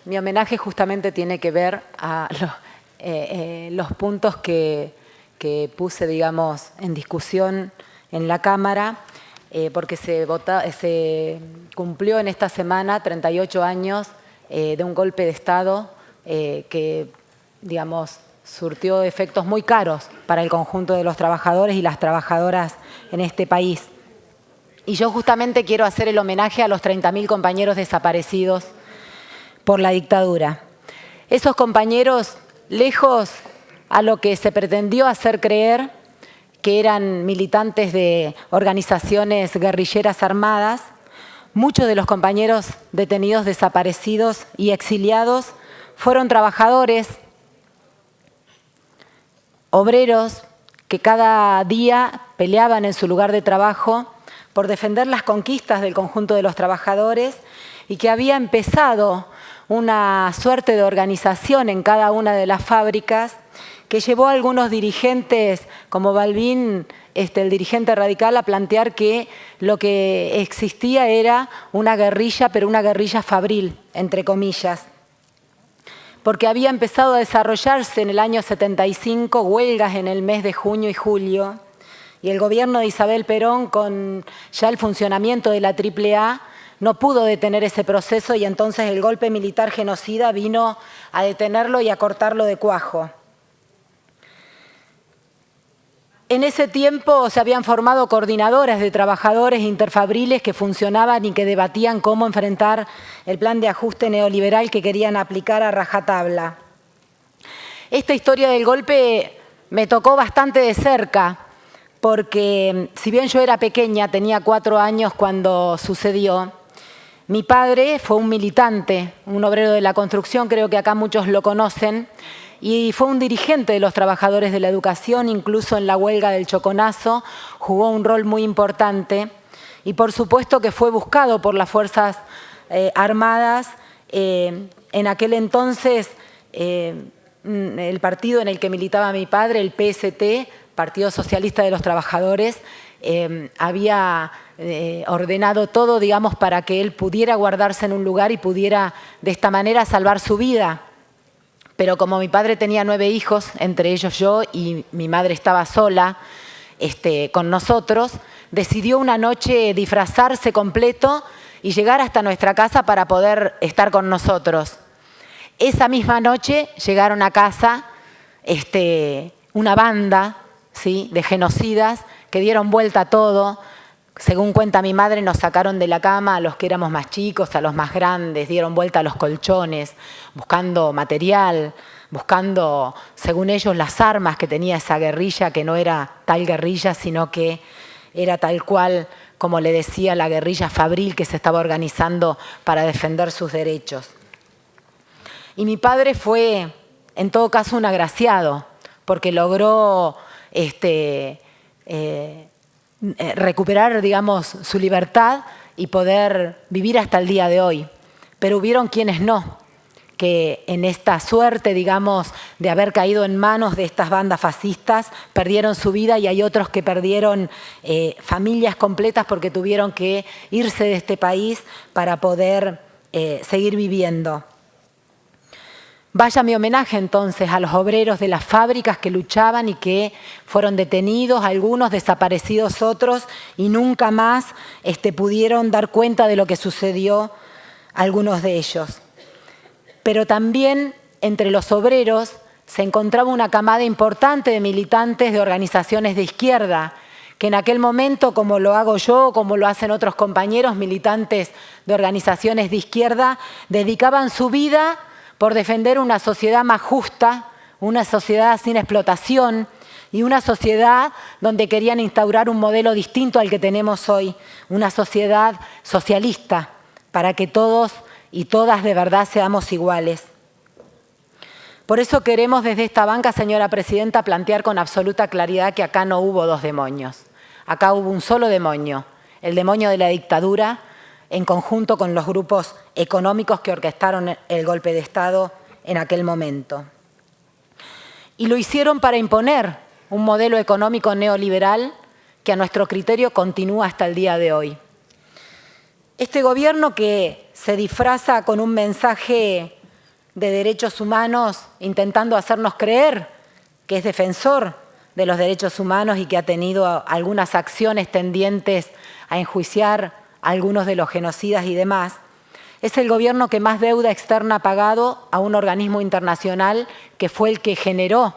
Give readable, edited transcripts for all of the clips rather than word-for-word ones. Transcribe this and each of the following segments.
Mi homenaje justamente tiene que ver a los puntos que puse, digamos, en discusión en la Cámara, porque se cumplió en esta semana 38 años de un golpe de Estado que, digamos, surtió efectos muy caros para el conjunto de los trabajadores y las trabajadoras en este país. Y yo justamente quiero hacer el homenaje a los 30.000 compañeros desaparecidos por la dictadura. Esos compañeros, lejos a lo que se pretendió hacer creer, que eran militantes de organizaciones guerrilleras armadas, muchos de los compañeros detenidos, desaparecidos y exiliados fueron trabajadores, obreros, que cada día peleaban en su lugar de trabajo por defender las conquistas del conjunto de los trabajadores y que había empezado una suerte de organización en cada una de las fábricas que llevó a algunos dirigentes como Balbín, el dirigente radical, a plantear que lo que existía era una guerrilla, pero una guerrilla fabril, entre comillas, porque había empezado a desarrollarse en el año 75 huelgas en el mes de junio y julio, y el gobierno de Isabel Perón, con ya el funcionamiento de la AAA, no pudo detener ese proceso y entonces el golpe militar genocida vino a detenerlo y a cortarlo de cuajo. En ese tiempo se habían formado coordinadoras de trabajadores interfabriles que funcionaban y que debatían cómo enfrentar el plan de ajuste neoliberal que querían aplicar a rajatabla. Esta historia del golpe me tocó bastante de cerca, porque si bien yo era pequeña, tenía 4 años cuando sucedió, mi padre fue un militante, un obrero de la construcción, creo que acá muchos lo conocen, y fue un dirigente de los trabajadores de la educación, incluso en la huelga del Choconazo, jugó un rol muy importante, y por supuesto que fue buscado por las Fuerzas Armadas. En aquel entonces, el partido en el que militaba mi padre, el PST, Partido Socialista de los Trabajadores, había ordenado todo, digamos, para que él pudiera guardarse en un lugar y pudiera de esta manera salvar su vida. Pero como mi padre tenía 9 hijos, entre ellos yo, y mi madre estaba sola con nosotros, decidió una noche disfrazarse completo y llegar hasta nuestra casa para poder estar con nosotros. Esa misma noche llegaron a casa una banda, ¿sí?, de genocidas que dieron vuelta a todo. Según cuenta mi madre, nos sacaron de la cama a los que éramos más chicos, a los más grandes, dieron vuelta a los colchones, buscando material, buscando, según ellos, las armas que tenía esa guerrilla, que no era tal guerrilla, sino que era tal cual, como le decía, la guerrilla fabril que se estaba organizando para defender sus derechos. Y mi padre fue, en todo caso, un agraciado, porque logró recuperar, digamos, su libertad y poder vivir hasta el día de hoy. Pero hubieron quienes no, que en esta suerte, digamos, de haber caído en manos de estas bandas fascistas, perdieron su vida, y hay otros que perdieron familias completas porque tuvieron que irse de este país para poder seguir viviendo. Vaya mi homenaje entonces a los obreros de las fábricas que luchaban y que fueron detenidos, algunos desaparecidos, otros, y nunca más pudieron dar cuenta de lo que sucedió a algunos de ellos. Pero también entre los obreros se encontraba una camada importante de militantes de organizaciones de izquierda, que en aquel momento, como lo hago yo, como lo hacen otros compañeros militantes de organizaciones de izquierda, dedicaban su vida por defender una sociedad más justa, una sociedad sin explotación y una sociedad donde querían instaurar un modelo distinto al que tenemos hoy, una sociedad socialista, para que todos y todas de verdad seamos iguales. Por eso queremos desde esta banca, señora presidenta, plantear con absoluta claridad que acá no hubo 2 demonios. Acá hubo un solo demonio, el demonio de la dictadura, en conjunto con los grupos económicos que orquestaron el golpe de Estado en aquel momento. Y lo hicieron para imponer un modelo económico neoliberal que a nuestro criterio continúa hasta el día de hoy. Este gobierno, que se disfraza con un mensaje de derechos humanos intentando hacernos creer que es defensor de los derechos humanos y que ha tenido algunas acciones tendientes a enjuiciar a algunos de los genocidas y demás, es el gobierno que más deuda externa ha pagado a un organismo internacional que fue el que generó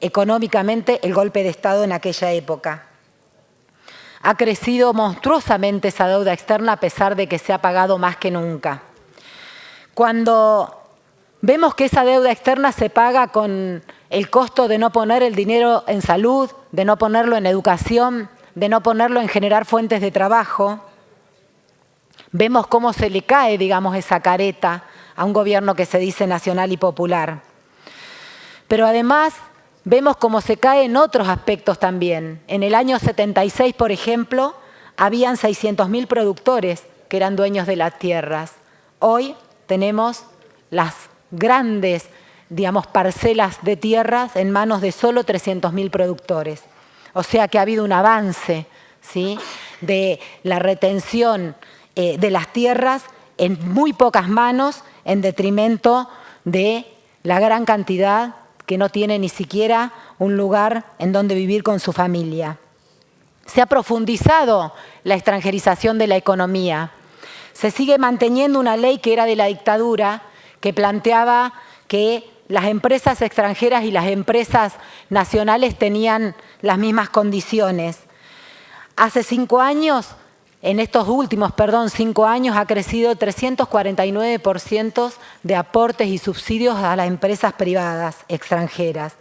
económicamente el golpe de Estado en aquella época. Ha crecido monstruosamente esa deuda externa a pesar de que se ha pagado más que nunca. Cuando vemos que esa deuda externa se paga con el costo de no poner el dinero en salud, de no ponerlo en educación, de no ponerlo en generar fuentes de trabajo, vemos cómo se le cae, digamos, esa careta a un gobierno que se dice nacional y popular. Pero además vemos cómo se cae en otros aspectos también. En el año 76, por ejemplo, habían 600.000 productores que eran dueños de las tierras. Hoy tenemos las grandes, digamos, parcelas de tierras en manos de solo 300.000 productores. O sea que ha habido un avance, ¿sí?, de la retención de las tierras en muy pocas manos en detrimento de la gran cantidad que no tiene ni siquiera un lugar en donde vivir con su familia. Se ha profundizado la extranjerización de la economía. Se sigue manteniendo una ley que era de la dictadura, que planteaba que las empresas extranjeras y las empresas nacionales tenían las mismas condiciones. Hace 5 años, en estos últimos, 5 años, ha crecido 349% de aportes y subsidios a las empresas privadas extranjeras.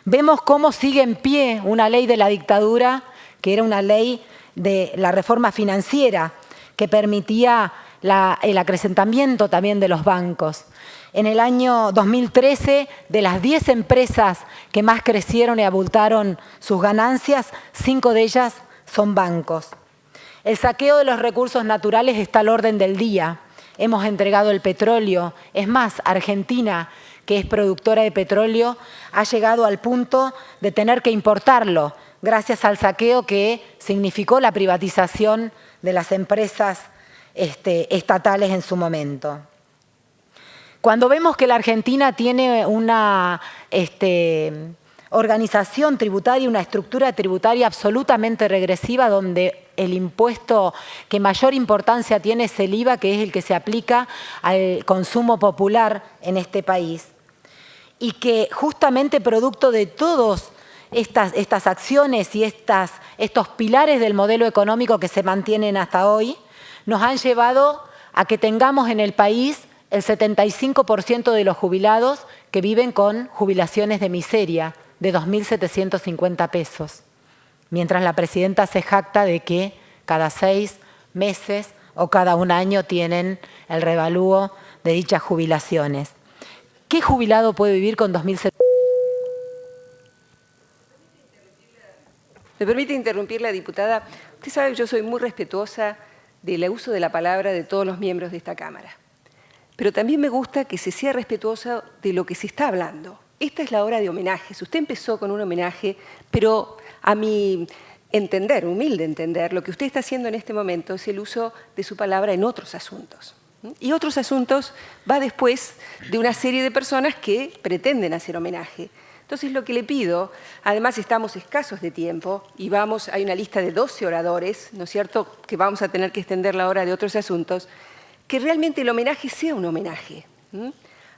Vemos cómo sigue en pie una ley de la dictadura, que era una ley de la reforma financiera, que permitía el acrecentamiento también de los bancos. En el año 2013, de las 10 empresas que más crecieron y abultaron sus ganancias, 5 de ellas son bancos. El saqueo de los recursos naturales está al orden del día. Hemos entregado el petróleo. Es más, Argentina, que es productora de petróleo, ha llegado al punto de tener que importarlo, gracias al saqueo que significó la privatización de las empresas estatales en su momento. Cuando vemos que la Argentina tiene una organización tributaria, una estructura tributaria absolutamente regresiva, donde el impuesto que mayor importancia tiene es el IVA, que es el que se aplica al consumo popular en este país, y que justamente producto de todas estas acciones y estos pilares del modelo económico que se mantienen hasta hoy, nos han llevado a que tengamos en el país el 75% de los jubilados que viven con jubilaciones de miseria, de 2.750 pesos, mientras la presidenta se jacta de que cada 6 meses o cada 1 año tienen el revalúo de dichas jubilaciones. ¿Qué jubilado puede vivir con 2.700? ¿Me permite interrumpirla, diputada? Usted sabe que yo soy muy respetuosa del uso de la palabra de todos los miembros de esta Cámara. Pero también me gusta que se sea respetuosa de lo que se está hablando. Esta es la hora de homenajes. Usted empezó con un homenaje, pero a mi entender, humilde entender, lo que usted está haciendo en este momento es el uso de su palabra en otros asuntos. Y otros asuntos va después de una serie de personas que pretenden hacer homenaje. Entonces, lo que le pido, además estamos escasos de tiempo y hay una lista de 12 oradores, ¿no es cierto?, que vamos a tener que extender la hora de otros asuntos, que realmente el homenaje sea un homenaje.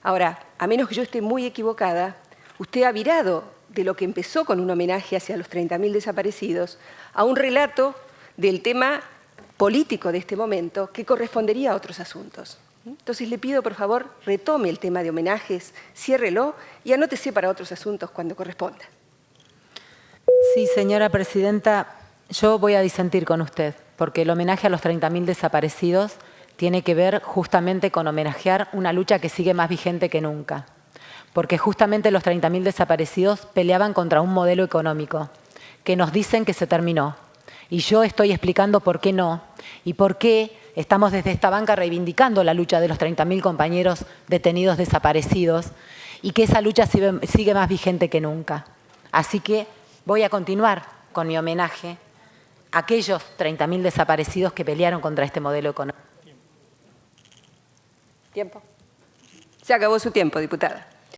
Ahora, a menos que yo esté muy equivocada, usted ha virado de lo que empezó con un homenaje hacia los 30.000 desaparecidos a un relato del tema político de este momento que correspondería a otros asuntos. Entonces le pido, por favor, retome el tema de homenajes, ciérrelo y anótese para otros asuntos cuando corresponda. Sí, señora presidenta, yo voy a disentir con usted, porque el homenaje a los 30.000 desaparecidos tiene que ver justamente con homenajear una lucha que sigue más vigente que nunca. Porque justamente los 30.000 desaparecidos peleaban contra un modelo económico que nos dicen que se terminó. Y yo estoy explicando por qué no y por qué estamos desde esta banca reivindicando la lucha de los 30.000 compañeros detenidos desaparecidos y que esa lucha sigue más vigente que nunca. Así que voy a continuar con mi homenaje a aquellos 30.000 desaparecidos que pelearon contra este modelo económico. Tiempo. Se acabó su tiempo, diputada.